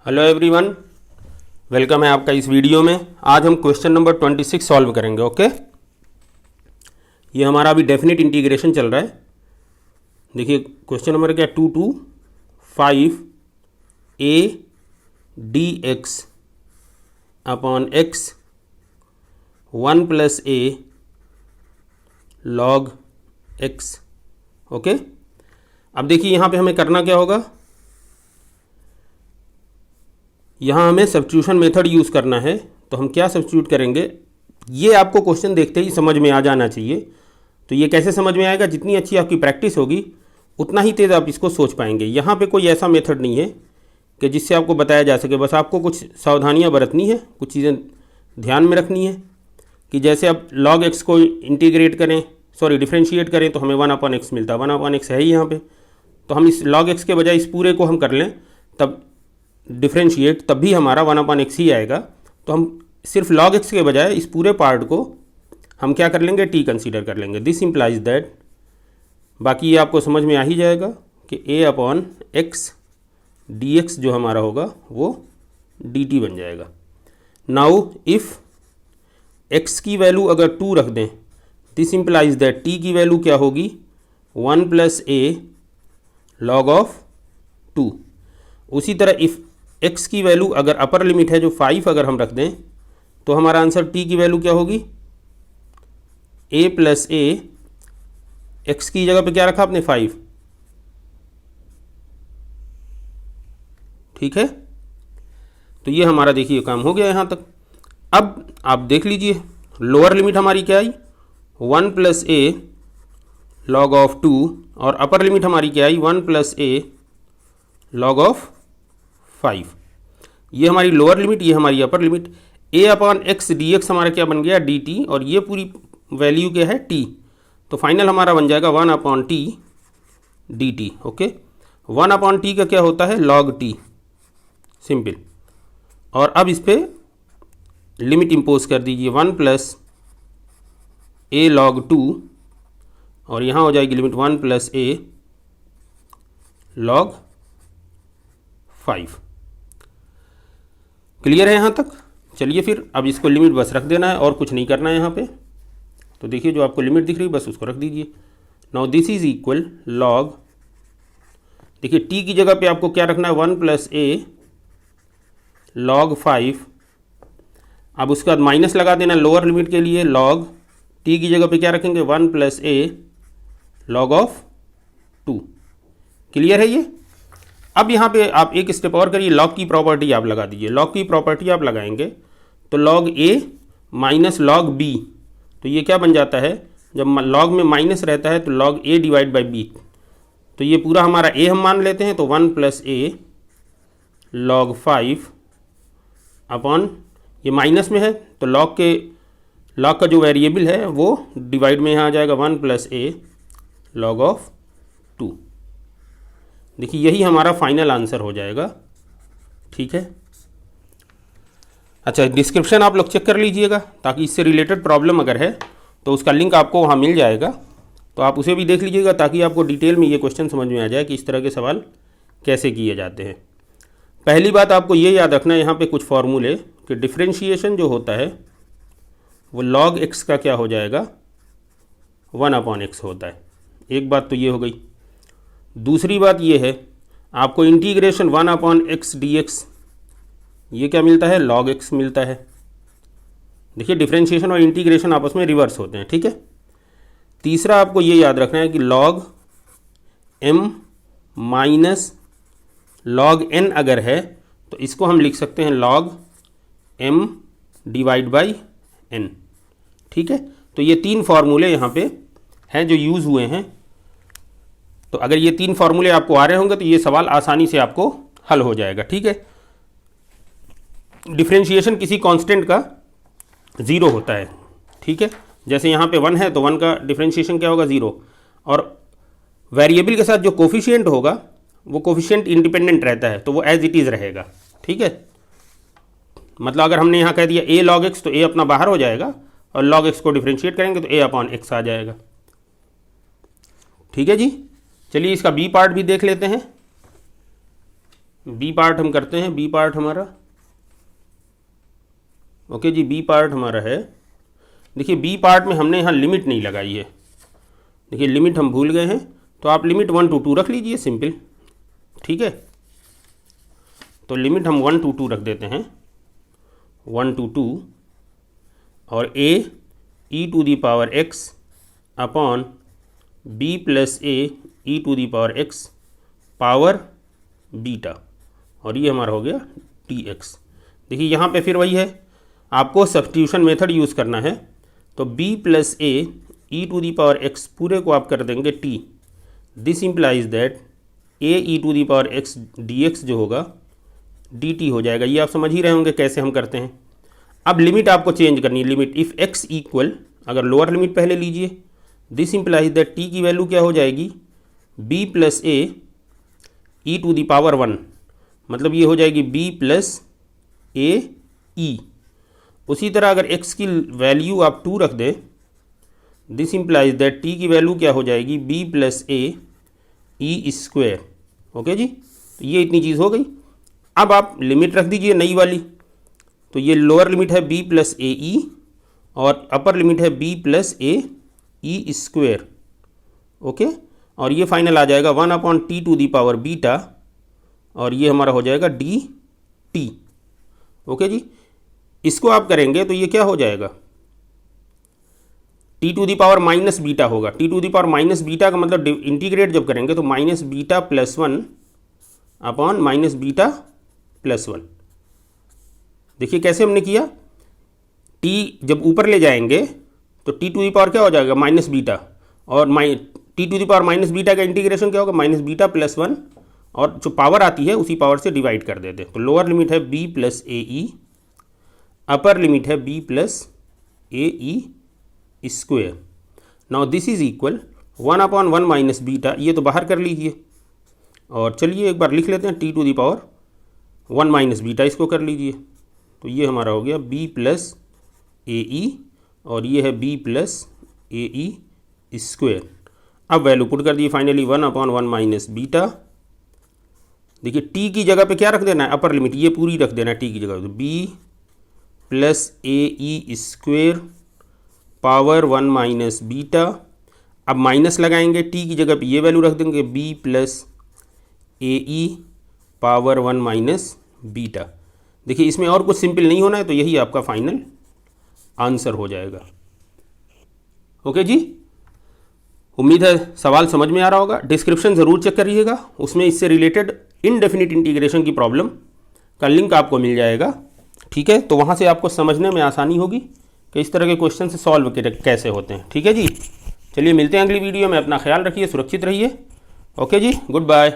Hello everyone, welcome है आपका इस वीडियो में। आज हम क्वेश्चन नंबर 26 सॉल्व करेंगे। ओके, ये हमारा अभी डेफिनेट इंटीग्रेशन चल रहा है। देखिए क्वेश्चन नंबर क्या, 2 a dx upon x 1 plus a log x। Okay, अब देखिए यहाँ पे हमें करना क्या होगा, यहाँ हमें सब्स्टिट्यूशन मेथड यूज़ करना है। तो हम क्या सब्स्टिट्यूट करेंगे, ये आपको क्वेश्चन देखते ही समझ में आ जाना चाहिए। तो ये कैसे समझ में आएगा, जितनी अच्छी आपकी प्रैक्टिस होगी उतना ही तेज़ आप इसको सोच पाएंगे। यहाँ पे कोई ऐसा मेथड नहीं है कि जिससे आपको बताया जा सके, बस आपको कुछ सावधानियाँ बरतनी है, कुछ चीज़ें ध्यान में रखनी है कि जैसे आप log x को इंटीग्रेट करें, डिफरेंशिएट करें तो हमें 1/x मिलता है। 1/x है ही यहाँ पे, तो हम इस log x के बजाय इस पूरे को हम कर लें, तब डिफरेंशिएट तब भी हमारा 1/x ही आएगा। तो हम सिर्फ log x के बजाय इस पूरे पार्ट को हम क्या कर लेंगे, t कंसीडर कर लेंगे। दिस इम्प्लाइज दैट, बाकी ये आपको समझ में आ ही जाएगा कि a/x dx जो हमारा होगा वो dt बन जाएगा। नाउ इफ़ x की वैल्यू अगर 2 रख दें, दिस इम्प्लाइज दैट t की वैल्यू क्या होगी, 1 प्लस a log ऑफ 2। उसी तरह इफ़ x की वैल्यू अगर अपर लिमिट है जो 5 अगर हम रख दें, तो हमारा आंसर t की वैल्यू क्या होगी, a प्लस a, x की जगह पे क्या रखा आपने 5। ठीक है, तो ये हमारा देखिए काम हो गया यहाँ तक। अब आप देख लीजिए लोअर लिमिट हमारी क्या आई, 1 प्लस a log ऑफ 2, और अपर लिमिट हमारी क्या आई, 1 प्लस a log ऑफ 5। ये हमारी लोअर लिमिट, ये हमारी अपर लिमिट। a/x dx हमारा क्या बन गया, dt, और ये पूरी वैल्यू क्या है, t। तो फाइनल हमारा बन जाएगा 1/t dt। ओके, 1/t का क्या होता है, log t, सिंपल। और अब इस पर लिमिट इम्पोज कर दीजिए, 1 प्लस a log 2, और यहाँ हो जाएगी limit 1 plus a log 5। Clear है यहाँ तक। चलिए फिर अब इसको लिमिट बस रख देना है और कुछ नहीं करना है यहाँ पे। तो देखिए जो आपको लिमिट दिख रही है बस उसको रख दीजिए। Now this is equal log, देखिए t की जगह पे आपको क्या रखना है, 1 प्लस a log 5। अब उसके बाद माइनस लगा देना लोअर लिमिट के लिए, log t की जगह पे क्या रखेंगे, 1 plus a log of 2। Clear है ये। अब यहाँ पे आप एक स्टेप और करिए, log की प्रॉपर्टी आप लगा दीजिए। log की प्रॉपर्टी आप लगाएंगे तो log a minus log b, तो ये क्या बन जाता है, जब log में माइनस रहता है तो log a divide by b। तो ये पूरा हमारा a हम मान लेते हैं, तो 1 प्लस a log 5 अपॉन, ये माइनस में है तो log का जो वेरिएबल है वो डिवाइड में यहाँ आ जाएगा, 1 प्लस a log ऑफ 2। देखिए यही हमारा फाइनल आंसर हो जाएगा। ठीक है, अच्छा डिस्क्रिप्शन आप लोग चेक कर लीजिएगा, ताकि इससे रिलेटेड प्रॉब्लम अगर है तो उसका लिंक आपको वहाँ मिल जाएगा, तो आप उसे भी देख लीजिएगा, ताकि आपको डिटेल में ये क्वेश्चन समझ में आ जाए कि इस तरह के सवाल कैसे किए जाते हैं। पहली बात आपको ये याद रखना है यहाँ पे कुछ फॉर्मूले, कि डिफ्रेंशिएशन जो होता है वो log x का क्या हो जाएगा, 1/x होता है। एक बात तो ये हो गई। दूसरी बात ये है, आपको इंटीग्रेशन 1/x dx ये क्या मिलता है, log x मिलता है। देखिए डिफरेंशिएशन और इंटीग्रेशन आपस में रिवर्स होते हैं। ठीक है, तीसरा आपको ये याद रखना है कि log m minus log n अगर है तो इसको हम लिख सकते हैं log m divide by n। ठीक है, तो ये 3 फार्मूले यहाँ पे हैं जो यूज़ हुए हैं। तो अगर ये 3 फार्मूले आपको आ रहे होंगे तो ये सवाल आसानी से आपको हल हो जाएगा। ठीक है, डिफरेंशिएशन किसी कांस्टेंट का 0 होता है। ठीक है, जैसे यहाँ पे 1 है तो 1 का डिफरेंशिएशन क्या होगा, 0। और वेरिएबल के साथ जो कोफिशिएंट होगा वो कोफिशिएंट इंडिपेंडेंट रहता है, तो वो एज इट इज़ रहेगा। ठीक है, मतलब अगर हमने यहाँ कह दिया a log x तो a अपना बाहर हो जाएगा, और log x को डिफरेंशिएट करेंगे तो a/x आ जाएगा। ठीक है जी, चलिए इसका बी पार्ट भी देख लेते हैं। बी पार्ट हम करते हैं। बी पार्ट हमारा, ओके जी, बी पार्ट हमारा है। देखिए बी पार्ट में हमने यहाँ लिमिट नहीं लगाई है। देखिए लिमिट हम भूल गए हैं, तो आप लिमिट 1 to 2 रख लीजिए, सिंपल, ठीक है। तो लिमिट हम 1 to 2 रख देते हैं, 1 to 2, और a e⁻x upon b + a e⁻x power beta, और ये हमारा हो गया dx। देखिए यहाँ पे फिर वही है, आपको सब्स्टिट्यूशन मेथड यूज़ करना है। तो b + a e⁻x पूरे को आप कर देंगे t। This implies that a e⁻x dx जो होगा dt हो जाएगा। ये आप समझ ही रहे होंगे कैसे हम करते हैं। अब लिमिट आपको चेंज करनी है। लिमिट इफ़ x इक्वल, अगर लोअर लिमिट पहले लीजिए, दिस इम्प्लाइज दैट t की वैल्यू क्या हो जाएगी, b + a e⁻1, मतलब ये हो जाएगी b + a e। उसी तरह अगर x की वैल्यू आप 2 रख दें, दिस इम्प्लाइज दैट t की वैल्यू क्या हो जाएगी, b + a e²। ओके जी, तो ये इतनी चीज़ हो गई। अब आप लिमिट रख दीजिए नई वाली। तो ये लोअर लिमिट है b + a e और अपर लिमिट है b + a e²। ओके, और ये फाइनल आ जाएगा 1/t⁵ और ये हमारा हो जाएगा dt। ओके जी, इसको आप करेंगे तो ये क्या हो जाएगा, t⁻−β होगा। t⁻−β का मतलब इंटीग्रेट जब करेंगे तो -β + 1 अपॉन -β + 1। देखिए कैसे हमने किया, t जब ऊपर ले जाएंगे तो t⁻ क्या हो जाएगा, -β, और t⁻−β का इंटीग्रेशन क्या होगा, -β + 1, और जो पावर आती है उसी पावर से डिवाइड कर देते हैं। तो लोअर लिमिट है b + a e, upper limit है b + a e²। Now this is equal 1/1 - β, ये तो बाहर कर लीजिए। और चलिए एक बार लिख लेते हैं t⁻1 - β, इसको कर लीजिए। तो ये हमारा हो गया b + a e और ये है b + a e²। अब वैल्यू पुट कर दिए फाइनली 1/1 - β। देखिए t की जगह पे क्या रख देना है, अपर लिमिट, ये पूरी रख देना है t की जगह। तो b + a e² पावर 1 - β। अब माइनस लगाएंगे, t की जगह पे ये वैल्यू रख देंगे b + a e पावर 1 - β। देखिए इसमें और कुछ सिंपल नहीं होना है, तो यही आपका फाइनल आंसर हो जाएगा। ओके जी, उम्मीद है सवाल समझ में आ रहा होगा। डिस्क्रिप्शन ज़रूर चेक करिएगा, उसमें इससे रिलेटेड इनडेफिनिट इंटीग्रेशन की प्रॉब्लम का लिंक आपको मिल जाएगा, ठीक है। तो वहाँ से आपको समझने में आसानी होगी कि इस तरह के क्वेश्चन से सॉल्व कैसे होते हैं, ठीक है जी। चलिए मिलते हैं अगली वीडियो में, अपना ख्याल रखिए, सुरक्षित रहिए। ओके जी, गुड बाय।